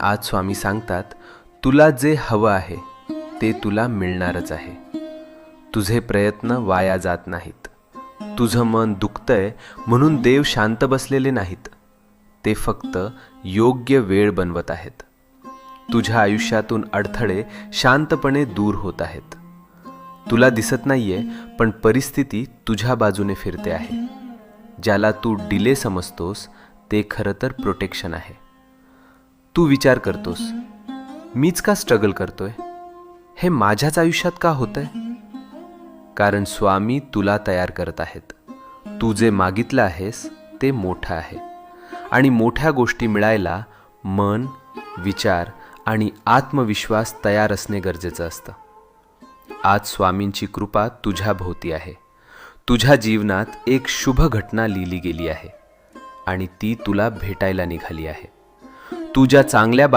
आज स्वामी सांगतात, तुला जे हवं आहे ते तुला मिळणारच आहे. तुझे प्रयत्न वाया जात नाहीत. तुझं मन दुखतंय म्हणून देव शांत बसलेले नाहीत. ते फक्त योग्य वेळ बनवत आहेत. तुझ्या आयुष्यातून अडथळे शांतपणे दूर होत आहेत. तुला दिसत नाहीये, पण परिस्थिती तुझ्या बाजूने फिरते आहे. ज्याला तू डिले समजतोस ते खरं तर प्रोटेक्शन आहे. तू विचार करतोस, मीच का स्ट्रगल करतोय, हे माझ्याच आयुष्यात का होतंय? कारण स्वामी तुला तयार करत आहेत. तू जे मागितलं आहेस ते मोठं आहे, आणि मोठ्या गोष्टी मिळायला मन, विचार आणि आत्मविश्वास तयार असणे गरजेचं असतं. आज स्वामींची कृपा तुझ्या भोवती आहे. तुझ्या जीवनात एक शुभ घटना लिहिली गेली आहे, आणि ती तुला भेटायला निघाली आहे. तू ज्या चांगल्या